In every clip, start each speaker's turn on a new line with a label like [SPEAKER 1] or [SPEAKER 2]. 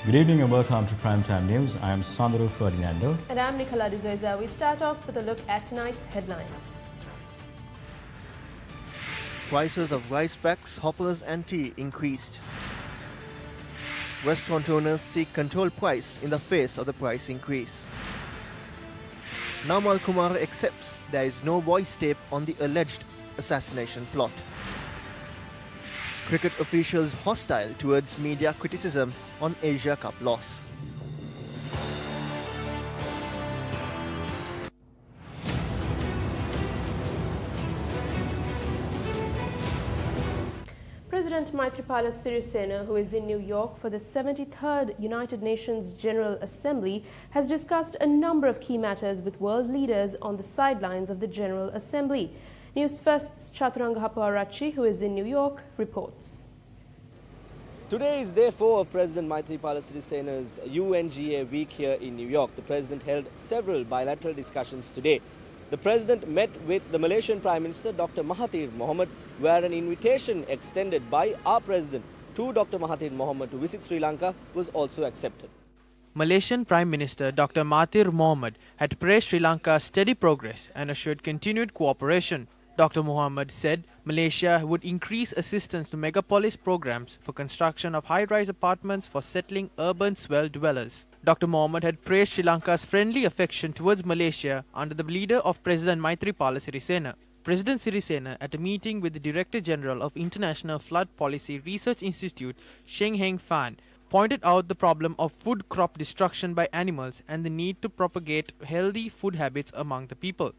[SPEAKER 1] Good evening and welcome to Primetime News. I am Sandro Ferdinando.
[SPEAKER 2] And I'm Nicola De Zoiza. We start off with a look at tonight's headlines.
[SPEAKER 3] Prices of rice packs, hoppers and tea increased. Restaurant owners seek controlled price in the face of the price increase. Namal Kumar accepts there is no voice tape on the alleged assassination plot. Cricket officials hostile towards media criticism on Asia Cup loss.
[SPEAKER 2] President Maithripala Sirisena, who is in New York for the 73rd United Nations General Assembly, has discussed a number of key matters with world leaders on the sidelines of the General Assembly. Newsfirst's Chaturanga Haparachi, who is in New York, reports.
[SPEAKER 4] Today is day 4 of President Maithripala Sirisena's UNGA week here in New York. The President held several bilateral discussions today. The President met with the Malaysian Prime Minister Dr. Mahathir Mohamad, where an invitation extended by our President to Dr. Mahathir Mohamad to visit Sri Lanka was also accepted.
[SPEAKER 5] Malaysian Prime Minister Dr. Mahathir Mohamad had praised Sri Lanka's steady progress and assured continued cooperation. Dr. Mohamad said Malaysia would increase assistance to megapolis programs for construction of high-rise apartments for settling urban swell dwellers. Dr. Mohamad had praised Sri Lanka's friendly affection towards Malaysia under the leader of President Maithripala Sirisena. President Sirisena, at a meeting with the Director General of International Flood Policy Research Institute, Sheng Heng Fan, pointed out the problem of food crop destruction by animals and the need to propagate healthy food habits among the people.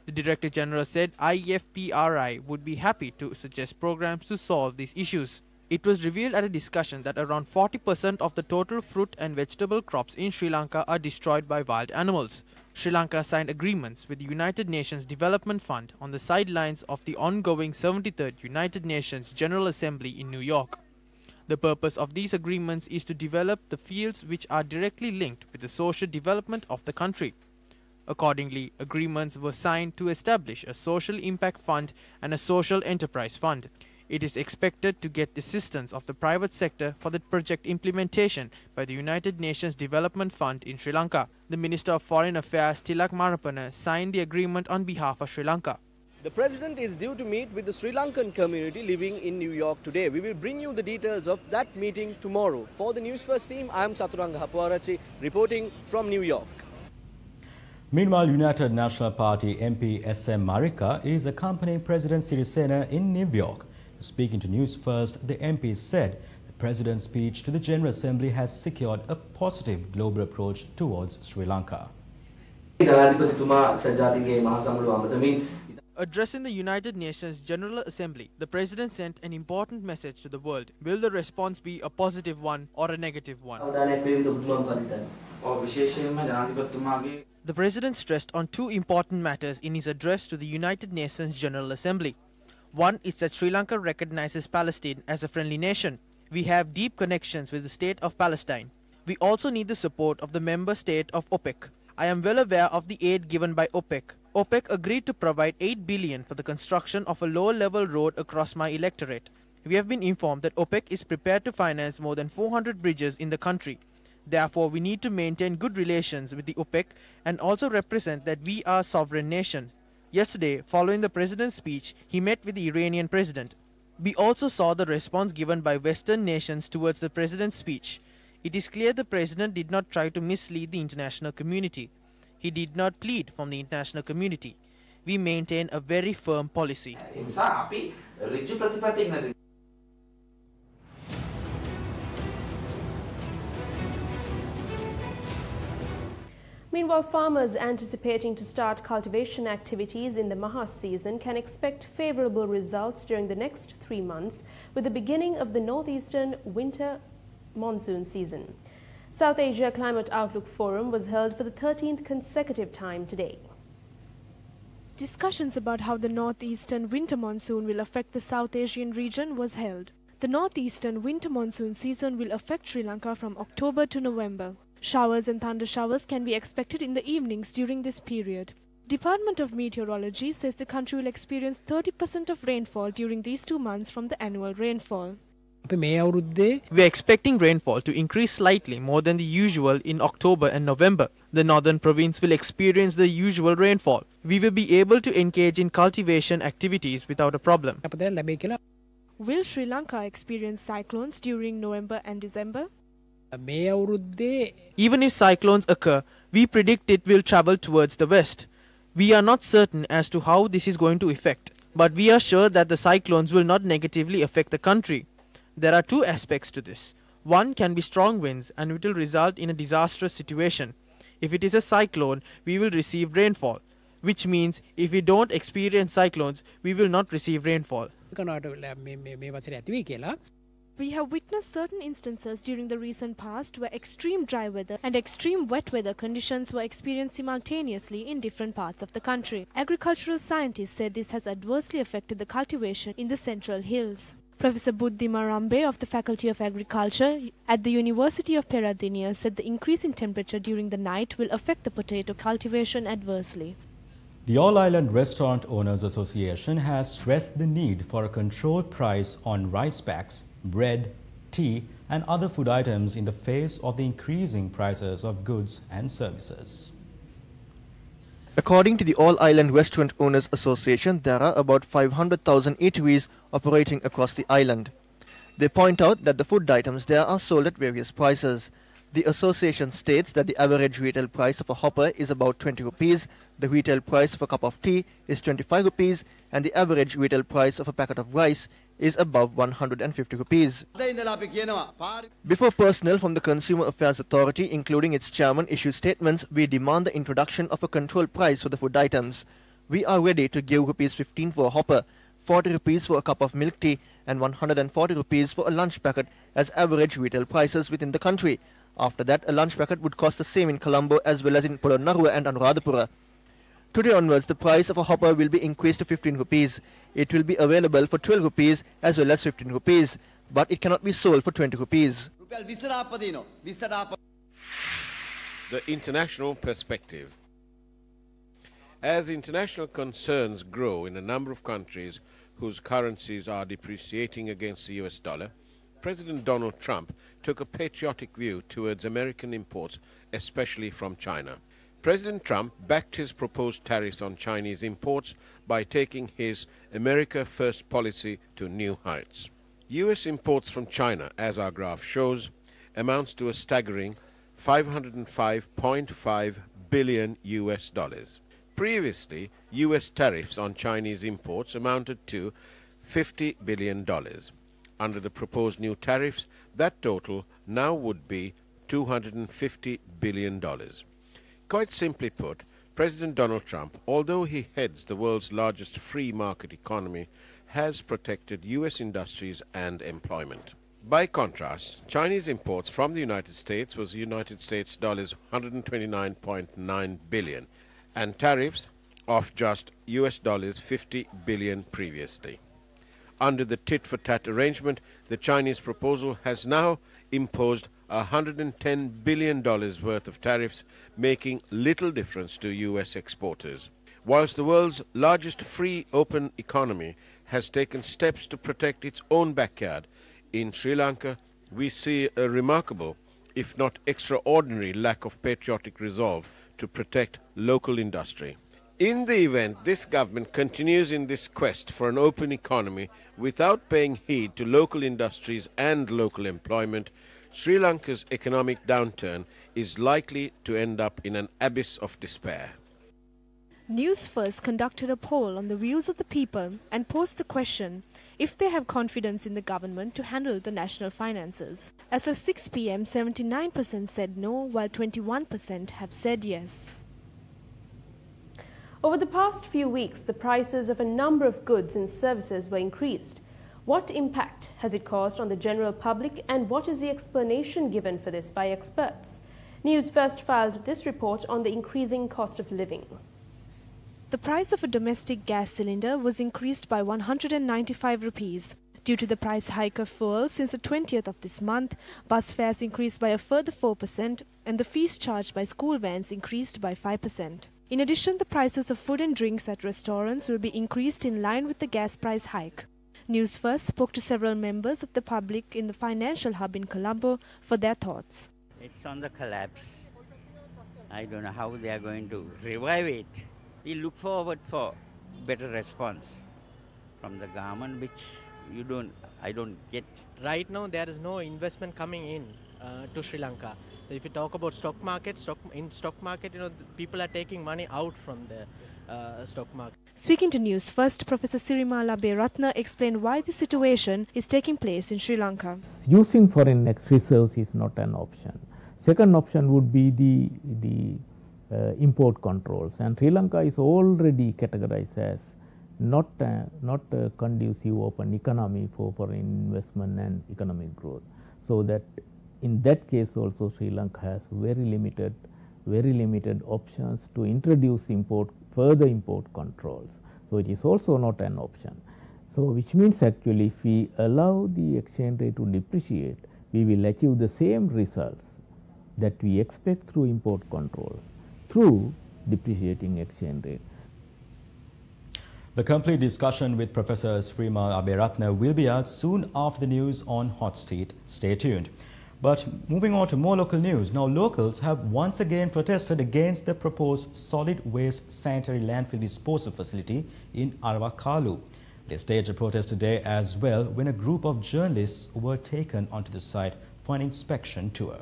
[SPEAKER 5] The Director General said IFPRI would be happy to suggest programs to solve these issues. It was revealed at a discussion that around 40% of the total fruit and vegetable crops in Sri Lanka are destroyed by wild animals. Sri Lanka signed agreements with the United Nations Development Fund on the sidelines of the ongoing 73rd United Nations General Assembly in New York. The purpose of these agreements is to develop the fields which are directly linked with the social development of the country. Accordingly, agreements were signed to establish a social impact fund and a social enterprise fund. It is expected to get assistance of the private sector for the project implementation by the United Nations Development Fund in Sri Lanka. The Minister of Foreign Affairs Tilak Marapana signed the agreement on behalf of Sri Lanka.
[SPEAKER 4] The President is due to meet with the Sri Lankan community living in New York today. We will bring you the details of that meeting tomorrow. For the News First team, I am Chaturanga Haparachi reporting from New York.
[SPEAKER 1] Meanwhile, United National Party MP SM Marika is accompanying President Sirisena in New York. Speaking to News First, the MP said the President's speech to the General Assembly has secured a positive global approach towards Sri Lanka.
[SPEAKER 5] Addressing the United Nations General Assembly, the President sent an important message to the world. Will the response be a positive one or a negative one? The President stressed on two important matters in his address to the United Nations General Assembly. One is that Sri Lanka recognizes Palestine as a friendly nation. We have deep connections with the state of Palestine. We also need the support of the member state of OPEC. I am well aware of the aid given by OPEC. OPEC agreed to provide $8 billion for the construction of a lower-level road across my electorate. We have been informed that OPEC is prepared to finance more than 400 bridges in the country. Therefore, we need to maintain good relations with the OPEC and also represent that we are a sovereign nation. Yesterday, following the President's speech, he met with the Iranian President. We also saw the response given by Western nations towards the President's speech. It is clear the President did not try to mislead the international community. He did not plead from the international community. We maintain a very firm policy.
[SPEAKER 2] Meanwhile, farmers anticipating to start cultivation activities in the Maha season can expect favorable results during the next 3 months with the beginning of the northeastern winter monsoon season. South Asia Climate Outlook Forum was held for the 13th consecutive time today.
[SPEAKER 6] Discussions about how the northeastern winter monsoon will affect the South Asian region was held. The northeastern winter monsoon season will affect Sri Lanka from October to November. Showers and thunder showers can be expected in the evenings during this period. Department of Meteorology says the country will experience 30% of rainfall during these 2 months from the annual rainfall.
[SPEAKER 5] We are expecting rainfall to increase slightly more than the usual in October and November. The northern province will experience the usual rainfall. We will be able to engage in cultivation activities without a problem.
[SPEAKER 6] Will Sri Lanka experience cyclones during November and December?
[SPEAKER 5] Even if cyclones occur, we predict it will travel towards the west. We are not certain as to how this is going to affect, but we are sure that the cyclones will not negatively affect the country. There are two aspects to this. One can be strong winds and it will result in a disastrous situation. If it is a cyclone, we will receive rainfall, which means if we don't experience cyclones, we will not receive rainfall.
[SPEAKER 6] We have witnessed certain instances during the recent past where extreme dry weather and extreme wet weather conditions were experienced simultaneously in different parts of the country. Agricultural scientists said this has adversely affected the cultivation in the Central Hills. Professor Buddhima Rambe of the Faculty of Agriculture at the University of Peradeniya said the increase in temperature during the night will affect the potato cultivation adversely.
[SPEAKER 1] The All Island Restaurant Owners Association has stressed the need for a controlled price on rice packs, bread, tea and other food items in the face of the increasing prices of goods and services.
[SPEAKER 3] According to the All Island Restaurant Owners Association, there are about 500,000 eateries operating across the island. They point out that the food items there are sold at various prices. The association states that the average retail price of a hopper is about 20 rupees, the retail price of a cup of tea is 25 rupees, and the average retail price of a packet of rice is above 150 rupees. Before personnel from the Consumer Affairs Authority, including its chairman, issue statements, we demand the introduction of a control price for the food items. We are ready to give rupees 15 for a hopper, 40 rupees for a cup of milk tea, and 140 rupees for a lunch packet as average retail prices within the country. After that, a lunch packet would cost the same in Colombo as well as in Polonnaruwa and Anuradhapura. Today onwards, the price of a hopper will be increased to 15 rupees. It will be available for 12 rupees as well as 15 rupees, but it cannot be sold for 20 rupees.
[SPEAKER 7] The international perspective. As international concerns grow in a number of countries whose currencies are depreciating against the US dollar, President Donald Trump took a patriotic view towards American imports, especially from China. President Trump backed his proposed tariffs on Chinese imports by taking his America First policy to new heights. US imports from China, as our graph shows, amounts to a staggering $505.5 billion US dollars. Previously, US tariffs on Chinese imports amounted to $50 billion. Under the proposed new tariffs, that total now would be $250 billion. Quite simply put, President Donald Trump, although he heads the world's largest free market economy, has protected US industries and employment. By contrast, Chinese imports from the United States was United States dollars 129.9 billion and tariffs of just US dollars 50 billion previously. Under the tit-for-tat arrangement, the Chinese proposal has now imposed $110 billion worth of tariffs, making little difference to US exporters. Whilst the world's largest free open economy has taken steps to protect its own backyard, in Sri Lanka we see a remarkable, if not extraordinary, lack of patriotic resolve to protect local industry. In the event this government continues in this quest for an open economy without paying heed to local industries and local employment, Sri Lanka's economic downturn is likely to end up in an abyss of despair.
[SPEAKER 6] Newsfirst conducted a poll on the views of the people and posed the question if they have confidence in the government to handle the national finances. As of 6 p.m., 79% said no, while 21% have said yes.
[SPEAKER 2] Over the past few weeks, the prices of a number of goods and services were increased. What impact has it caused on the general public, and what is the explanation given for this by experts? Newsfirst filed this report on the increasing cost of living.
[SPEAKER 6] The price of a domestic gas cylinder was increased by 195 rupees. Due to the price hike of fuel since the 20th of this month, bus fares increased by a further 4% and the fees charged by school vans increased by 5%. In addition, the prices of food and drinks at restaurants will be increased in line with the gas price hike. News First spoke to several members of the public in the financial hub in Colombo for their thoughts.
[SPEAKER 8] It's on the collapse. I don't know how they are going to revive it. We look forward for better response from the government, which I don't get.
[SPEAKER 9] Right now there is no investment coming in to Sri Lanka. If you talk about stock market, people are taking money out from the stock market.
[SPEAKER 6] Speaking to News First, Professor Sirimala Beratna explained why the situation is taking place in Sri Lanka.
[SPEAKER 10] Using foreign reserves is not an option. Second option would be the import controls, and Sri Lanka is already categorized as not a conducive open economy for foreign investment and economic growth. So that in that case also Sri Lanka has very limited options to introduce further import controls. So it is also not an option. So which means actually if we allow the exchange rate to depreciate, we will achieve the same results that we expect through import controls through depreciating exchange rate.
[SPEAKER 1] The complete discussion with Professor Srimal Aberatna will be out soon after the news on Hot Seat. Stay tuned. But moving on to more local news, now locals have once again protested against the proposed solid waste sanitary landfill disposal facility in Arawakalu. They staged a protest today as well when a group of journalists were taken onto the site for an inspection tour.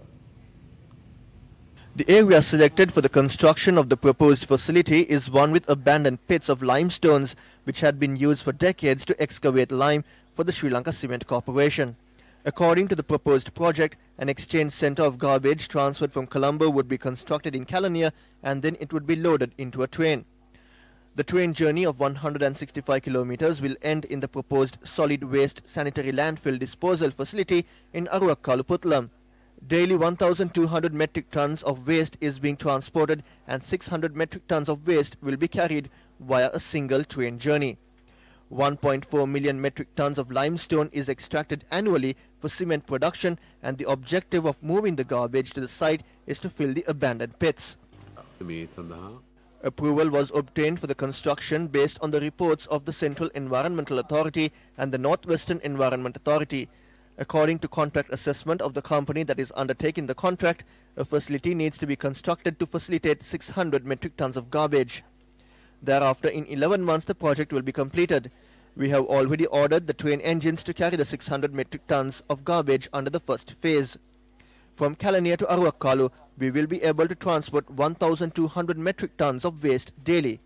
[SPEAKER 3] The area selected for the construction of the proposed facility is one with abandoned pits of limestones which had been used for decades to excavate lime for the Sri Lanka Cement Corporation. According to the proposed project, an exchange centre of garbage transferred from Colombo would be constructed in Kelaniya and then it would be loaded into a train. The train journey of 165 kilometers will end in the proposed solid waste sanitary landfill disposal facility in Arawakalu, Puttalam. Daily 1,200 metric tons of waste is being transported and 600 metric tons of waste will be carried via a single train journey. 1.4 million metric tons of limestone is extracted annually for cement production, and the objective of moving the garbage to the site is to fill the abandoned pits. Approval was obtained for the construction based on the reports of the Central Environmental Authority and the Northwestern Environment Authority. According to contract assessment of the company that is undertaking the contract, a facility needs to be constructed to facilitate 600 metric tons of garbage. Thereafter, in 11 months, the project will be completed. We have already ordered the train engines to carry the 600 metric tons of garbage under the first phase. From Kelaniya to Arawakalu, we will be able to transport 1,200 metric tons of waste daily.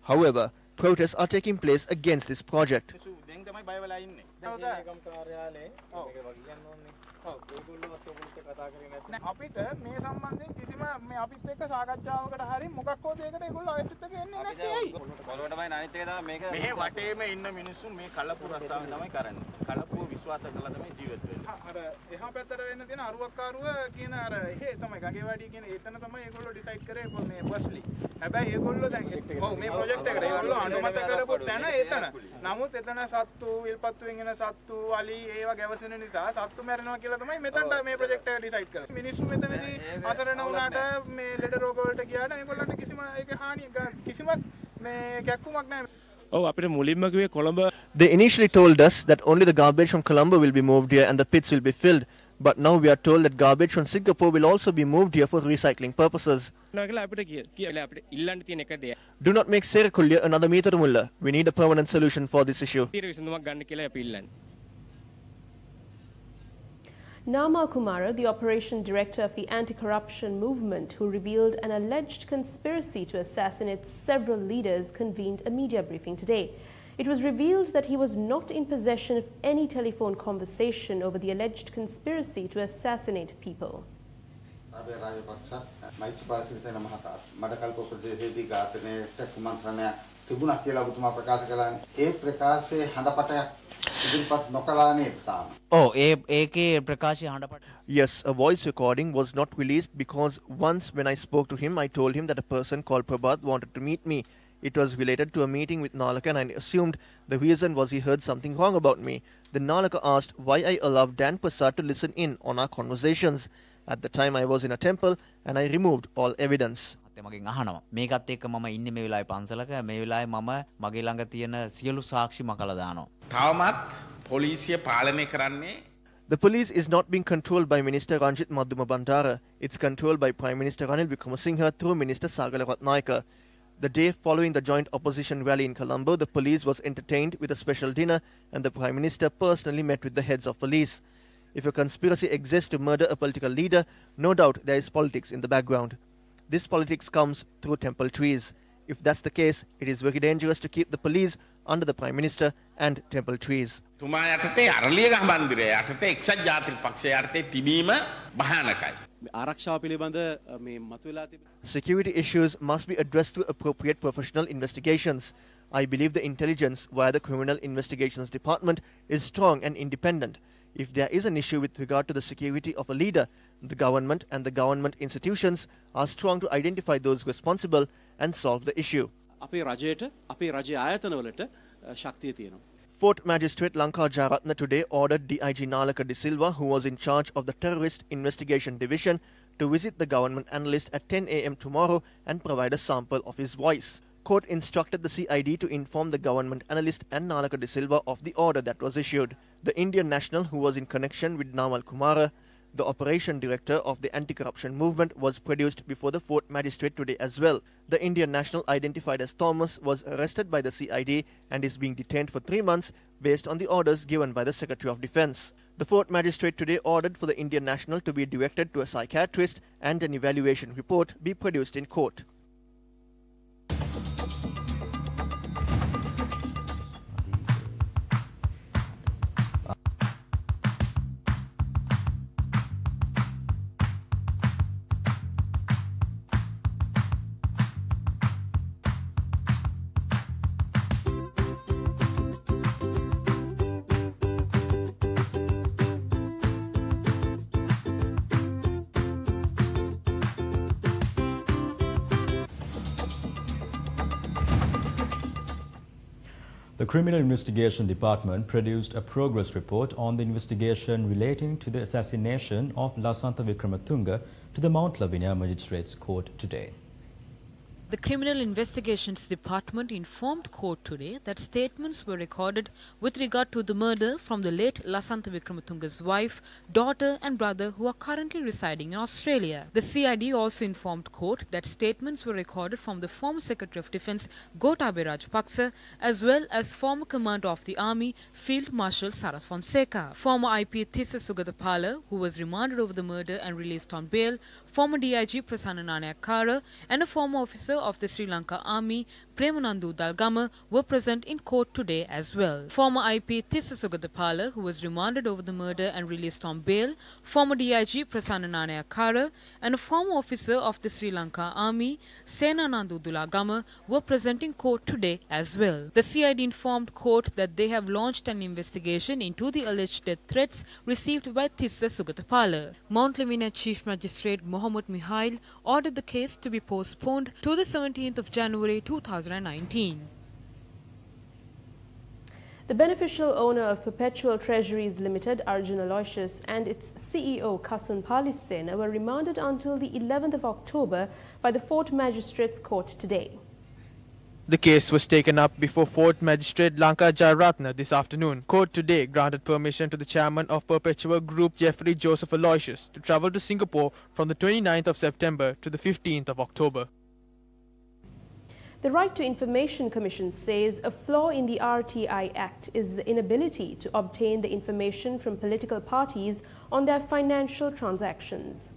[SPEAKER 3] However, protests are taking place against this project. They initially told us that only the garbage from Colombo will be moved here and the pits will be filled. But now we are told that garbage from Singapore will also be moved here for recycling purposes. Do not make Serakulya another Meetaramulla. We need a permanent solution for this issue.
[SPEAKER 2] Nama Kumara, the operation director of the anti-corruption movement, who revealed an alleged conspiracy to assassinate several leaders, convened a media briefing today. It was revealed that he was not in possession of any telephone conversation over the alleged conspiracy to assassinate people.
[SPEAKER 3] Yes, a voice recording was not released because once when I spoke to him, I told him that a person called Prabhat wanted to meet me. It was related to a meeting with Nalaka and I assumed the reason was he heard something wrong about me. Then Nalaka asked why I allowed Dan Prasad to listen in on our conversations. At the time I was in a temple and I removed all evidence.
[SPEAKER 11] මගෙන් අහනවා. මේකත් එක්ක මම ඉන්නේ මේ වෙලාවේ පන්සලක. මේ වෙලාවේ මම මගේ ළඟ තියෙන සියලු සාක්ෂි මකලා දානවා.
[SPEAKER 12] තවමත් පොලිසිය පාලනය කරන්නේ.
[SPEAKER 3] The police is not being controlled by Minister Ranjit Maduma Bandara. It's controlled by Prime Minister Ranil Wickremesinghe through Minister Sagala Ratnayaka. The day following the joint opposition rally in Colombo, the police was entertained with a special dinner and the Prime Minister personally met with the heads of police. If a conspiracy exists to murder a political leader, no doubt there is politics in the background. This politics comes through temple trees. If that's the case, it is very dangerous to keep the police under the Prime Minister and temple trees.
[SPEAKER 12] තුමා යටතේ අරලියගහ මන්දිරය යටතේ එක්සත් ජාතික පක්ෂය යටතේ තිබීම භයානකයි.
[SPEAKER 13] ආරක්ෂාව පිළිබඳ මේ මතුවලා තිබෙන
[SPEAKER 3] Security issues must be addressed through appropriate professional investigations. I believe the intelligence via the Criminal Investigations Department is strong and independent. If there is an issue with regard to the security of a leader, the government and the government institutions are strong to identify those responsible and solve the issue.
[SPEAKER 13] අපේ රජයට අපේ රජයේ ආයතනවලට ශක්තිය තියෙනවා.
[SPEAKER 3] Fourth Magistrate Lanka Jaratna today ordered DIG Nalaka De Silva, who was in charge of the Terrorist Investigation Division, to visit the government analyst at 10 a.m. tomorrow and provide a sample of his voice. Court instructed the CID to inform the government analyst and Nalaka De Silva of the order that was issued. The Indian national, who was in connection with Namal Kumara, the operation director of the anti-corruption movement, was produced before the fourth magistrate today as well. The Indian national, identified as Thomas, was arrested by the CID and is being detained for 3 months based on the orders given by the Secretary of Defence. The fourth magistrate today ordered for the Indian national to be directed to a psychiatrist and an evaluation report be produced in court.
[SPEAKER 1] The Criminal Investigation Department produced a progress report on the investigation relating to the assassination of Lasantha Wickrematunge to the Mount Lavinia Magistrates Court today.
[SPEAKER 14] The Criminal Investigations Department informed court today that statements were recorded with regard to the murder from the late Lasantha Wickrematunge's wife, daughter and brother who are currently residing in Australia. The CID also informed court that statements were recorded from the former Secretary of Defence Gotabaya Rajapaksa as well as former Commander of the Army Field Marshal Sarath Fonseca. Former IP Thissa Sugathapala, who was remanded over the murder and released on bail, former DIG Prasanna Nanayakkara and a former officer of the Sri Lanka Army, Premanandu Dalgama, were present in court today as well. Former IP Thissa Sugathapala, who was remanded over the murder and released on bail, former DIG Prasanna Nanayakkara and a former officer of the Sri Lanka Army, Senanandu Dalgama, were present in court today as well. The CID informed court that they have launched an investigation into the alleged death threats received by Thissa Sugathapala. Mount Lavinia Chief Magistrate Mohammed Mihail ordered the case to be postponed to the 17th of January 2019.
[SPEAKER 2] The beneficial owner of Perpetual Treasuries Limited, Arjun Aloysius, and its CEO, Kasun Palisena, were remanded until the 11th of October by the 4th Magistrates Court today.
[SPEAKER 5] The case was taken up before 4th Magistrate Lanka Jaratna this afternoon. Court today granted permission to the chairman of Perpetual Group, Jeffrey Joseph Aloysius, to travel to Singapore from the 29th of September to the 15th of October.
[SPEAKER 2] The Right to Information Commission says a flaw in the RTI Act is the inability to obtain the information from political parties on their financial transactions.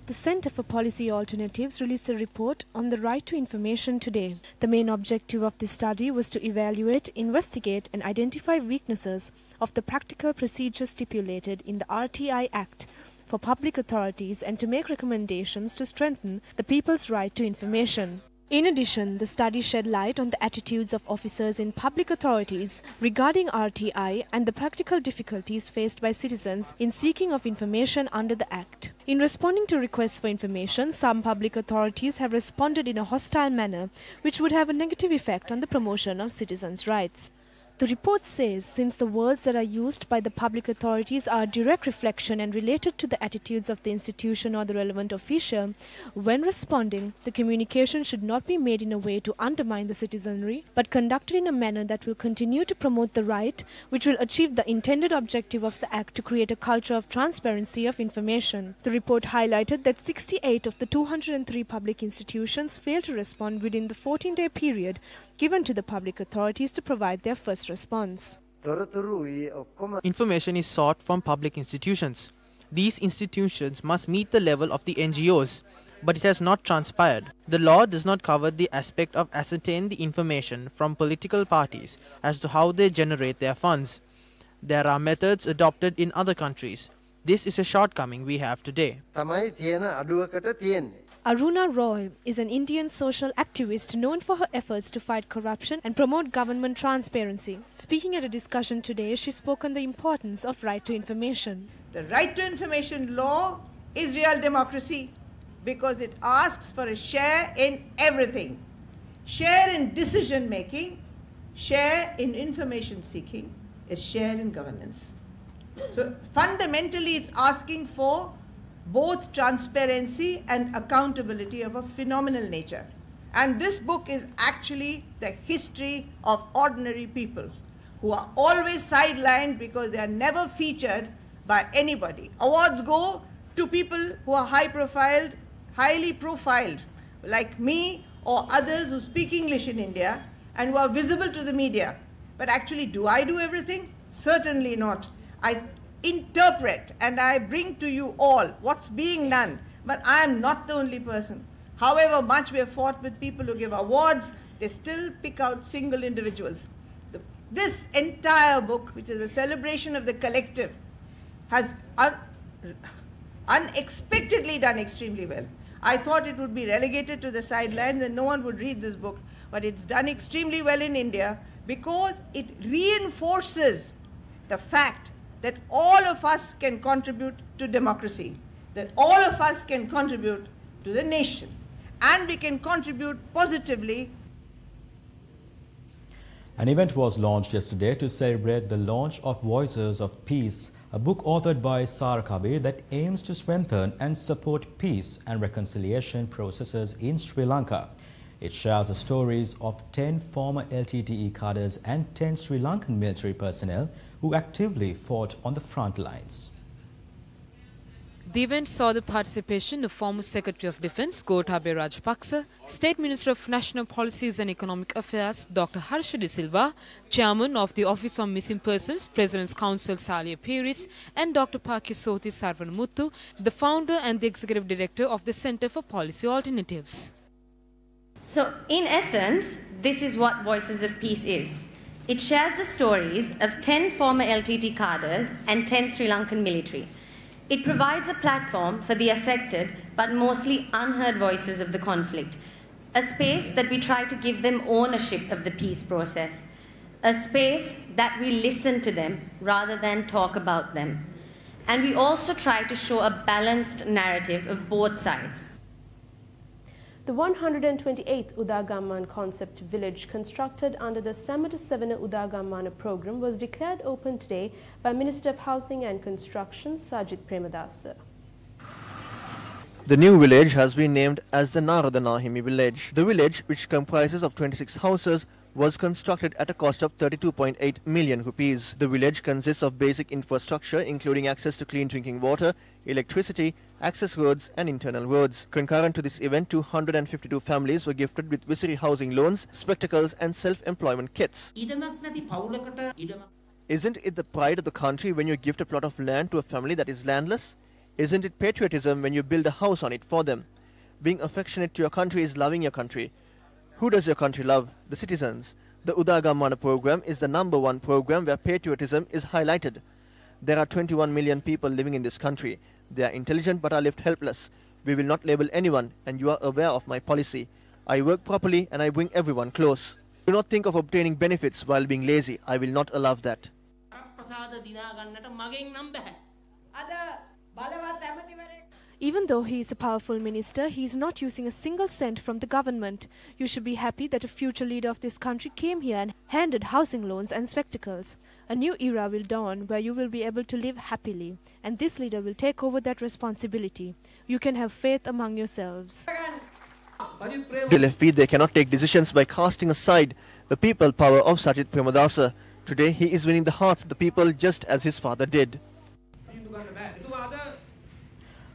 [SPEAKER 6] The Centre for Policy Alternatives released a report on the right to information today. The main objective of this study was to evaluate, investigate and identify weaknesses of the practical procedures stipulated in the RTI Act for public authorities and to make recommendations to strengthen the people's right to information. In addition, the study shed light on the attitudes of officers in public authorities regarding RTI and the practical difficulties faced by citizens in seeking of information under the Act. In responding to requests for information, some public authorities have responded in a hostile manner, which would have a negative effect on the promotion of citizens' rights. The report says since the words that are used by the public authorities are a direct reflection and related to the attitudes of the institution or the relevant official, when responding, the communication should not be made in a way to undermine the citizenry, but conducted in a manner that will continue to promote the right, which will achieve the intended objective of the Act to create a culture of transparency of information. The report highlighted that 68 of the 203 public institutions failed to respond within the 14-day period given to the public authorities to provide their first response.
[SPEAKER 5] Information is sought from public institutions. These institutions must meet the level of the NGOs, but it has not transpired. The law does not cover the aspect of ascertaining the information from political parties as to how they generate their funds. There are methods adopted in other countries. This is a shortcoming we have today.
[SPEAKER 6] Aruna Roy is an Indian social activist known for her efforts to fight corruption and promote government transparency. Speaking at a discussion today, she spoke on the importance of right to information.
[SPEAKER 15] The right to information law is real democracy because it asks for a share in everything. Share in decision making, share in information seeking, is share in governance. So fundamentally it's asking for both transparency and accountability of a phenomenal nature. And this book is actually the history of ordinary people who are always sidelined because they are never featured by anybody. Awards go to people who are highly profiled, like me or others who speak English in India and who are visible to the media. But actually, do I do everything? Certainly not. I interpret and I bring to you all what's being done, but I am not the only person. However much we have fought with people who give awards, they still pick out single individuals. This entire book, which is a celebration of the collective, has unexpectedly done extremely well. I thought it would be relegated to the sidelines and no one would read this book, but it's done extremely well in India because it reinforces the fact that all of us can contribute to democracy, that all of us can contribute to the nation, and we can contribute positively.
[SPEAKER 1] An event was launched yesterday to celebrate the launch of Voices of Peace, a book authored by Sar Kabir that aims to strengthen and support peace and reconciliation processes in Sri Lanka. It shares the stories of 10 former LTTE cadres and 10 Sri Lankan military personnel who actively fought on the front lines.
[SPEAKER 14] The event saw the participation of former Secretary of Defence Gotabaya Rajapaksa, State Minister of National Policies and Economic Affairs Dr. Harsha De Silva, Chairman of the Office on Missing Persons, President's Counsel Salia Piris, and Dr. Pakisoti Sarvanamuthu, the founder and the Executive Director of the Centre for Policy Alternatives.
[SPEAKER 16] So, in essence, this is what Voices of Peace is. It shares the stories of 10 former LTT cadres and 10 Sri Lankan military. It provides a platform for the affected but mostly unheard voices of the conflict, a space that we try to give them ownership of the peace process, a space that we listen to them rather than talk about them. And we also try to show a balanced narrative of both sides.
[SPEAKER 2] The 128th Udagamman Concept Village, constructed under the Samata Sevena Udagammana program, was declared open today by Minister of Housing and Construction Sajid Premadasa.
[SPEAKER 3] The new village has been named as the Narada Nahimi village. The village, which comprises of 26 houses, was constructed at a cost of 32.8 million rupees. The village consists of basic infrastructure including access to clean drinking water, electricity, access roads and internal roads. Concurrent to this event, 252 families were gifted with Visiri housing loans, spectacles and self-employment kits. Isn't it the pride of the country when you gift a plot of land to a family that is landless? Isn't it patriotism when you build a house on it for them? Being affectionate to your country is loving your country. Who does your country love? The citizens. The Udagammana program is the #1 program where patriotism is highlighted. There are 21 million people living in this country. They are intelligent but are left helpless. We will not label anyone, and you are aware of my policy. I work properly and I bring everyone close. Do not think of obtaining benefits while being lazy. I will not allow that.
[SPEAKER 6] Even though he is a powerful minister, he is not using a single cent from the government. You should be happy that a future leader of this country came here and handed housing loans and spectacles. A new era will dawn where you will be able to live happily, and this leader will take over that responsibility. You can have faith among yourselves.
[SPEAKER 3] LFP, they cannot take decisions by casting aside the people power of Sajid Premadasa. Today he is winning the hearts of the people just as his father did.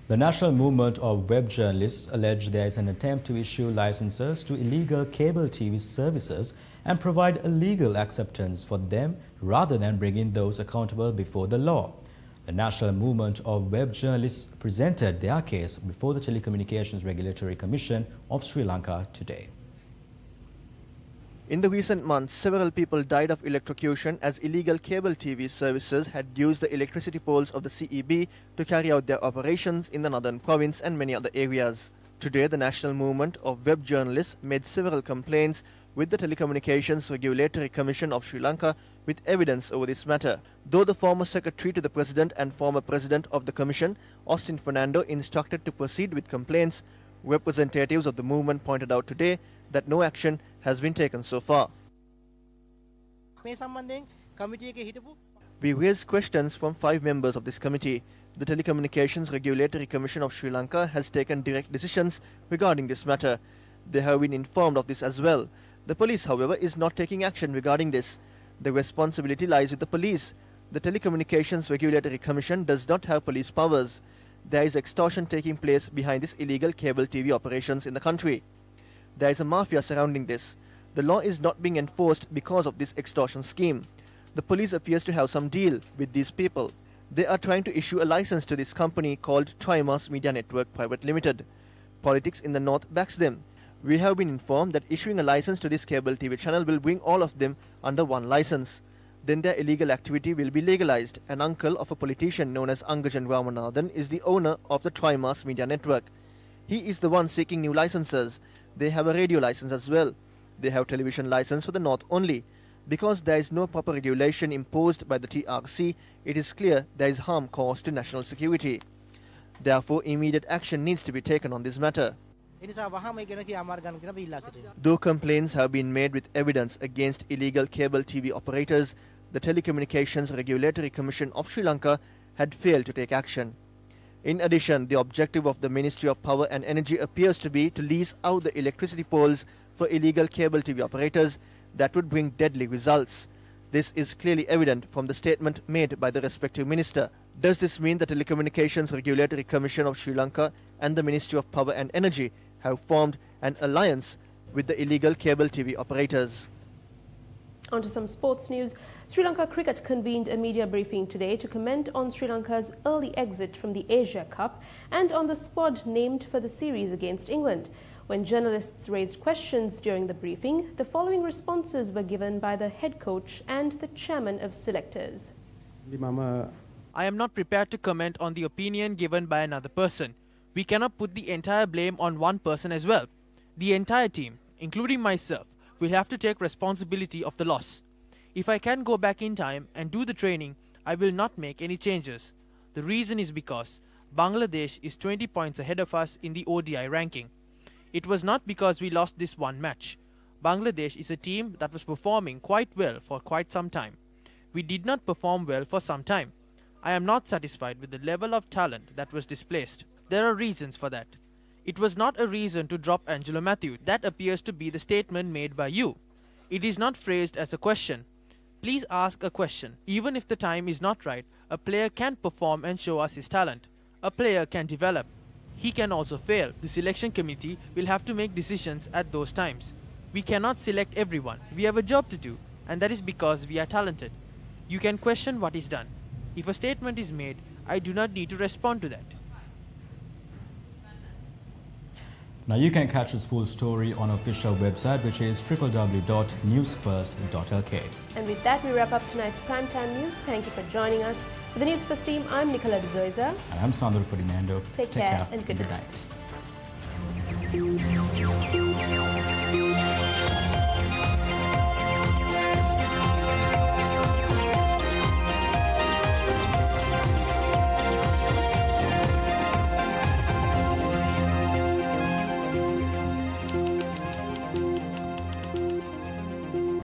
[SPEAKER 1] The National Movement of Web Journalists allege there is an attempt to issue licenses to illegal cable TV services and provide a legal acceptance for them rather than bringing those accountable before the law. The National Movement of Web Journalists presented their case before the Telecommunications Regulatory Commission of Sri Lanka today.
[SPEAKER 3] In the recent months, several people died of electrocution as illegal cable TV services had used the electricity poles of the CEB to carry out their operations in the northern province and many other areas. Today, the National Movement of Web Journalists made several complaints with the Telecommunications Regulatory Commission of Sri Lanka with evidence over this matter. Though the former secretary to the president and former president of the commission, Austin Fernando, instructed to proceed with complaints, representatives of the movement pointed out today that no action has been taken so far. We raised questions from 5 members of this committee. The Telecommunications Regulatory Commission of Sri Lanka has taken direct decisions regarding this matter. They have been informed of this as well. The police, however, is not taking action regarding this. The responsibility lies with the police. The Telecommunications Regulatory Commission does not have police powers. There is extortion taking place behind these illegal cable TV operations in the country. There is a mafia surrounding this. The law is not being enforced because of this extortion scheme. The police appears to have some deal with these people. They are trying to issue a license to this company called Trimass Media Network Private Limited. Politics in the north backs them. We have been informed that issuing a license to this cable TV channel will bring all of them under one license. Then their illegal activity will be legalized. An uncle of a politician known as Angajan Ramanathan is the owner of the Trimass Media Network. He is the one seeking new licenses. They have a radio license as well. They have television license for the north only. Because there is no proper regulation imposed by the TRC, it is clear there is harm caused to national security. Therefore, immediate action needs to be taken on this matter. Though complaints have been made with evidence against illegal cable TV operators, the Telecommunications Regulatory Commission of Sri Lanka had failed to take action. In addition, the objective of the Ministry of Power and Energy appears to be to lease out the electricity poles for illegal cable TV operators that would bring deadly results. This is clearly evident from the statement made by the respective minister. Does this mean the Telecommunications Regulatory Commission of Sri Lanka and the Ministry of Power and Energy have formed an alliance with the illegal cable TV operators?
[SPEAKER 2] On to some sports news. Sri Lanka Cricket convened a media briefing today to comment on Sri Lanka's early exit from the Asia Cup and on the squad named for the series against England. When journalists raised questions during the briefing, the following responses were given by the head coach and the chairman of selectors.
[SPEAKER 5] I am not prepared to comment on the opinion given by another person. We cannot put the entire blame on one person as well. The entire team, including myself, will have to take responsibility of the loss. If I can go back in time and do the training, I will not make any changes. The reason is because Bangladesh is 20 points ahead of us in the ODI ranking. It was not because we lost this one match. Bangladesh is a team that was performing quite well for quite some time. We did not perform well for some time. I am not satisfied with the level of talent that was displaced. There are reasons for that. It was not a reason to drop Angelo Matthews. That appears to be the statement made by you. It is not phrased as a question. Please ask a question. Even if the time is not right, a player can perform and show us his talent. A player can develop. He can also fail. The selection committee will have to make decisions at those times. We cannot select everyone. We have a job to do, and that is because we are talented. You can question what is done. If a statement is made, I do not need to respond to that.
[SPEAKER 1] Now you can catch this full story on our official website, which is www.newsfirst.lk.
[SPEAKER 2] And with that, we wrap up tonight's primetime news. Thank you for joining us. For the Newsfirst team, I'm Nicola De Zoiza.
[SPEAKER 1] And I'm Sandro Ferdinando.
[SPEAKER 2] Take care and good night.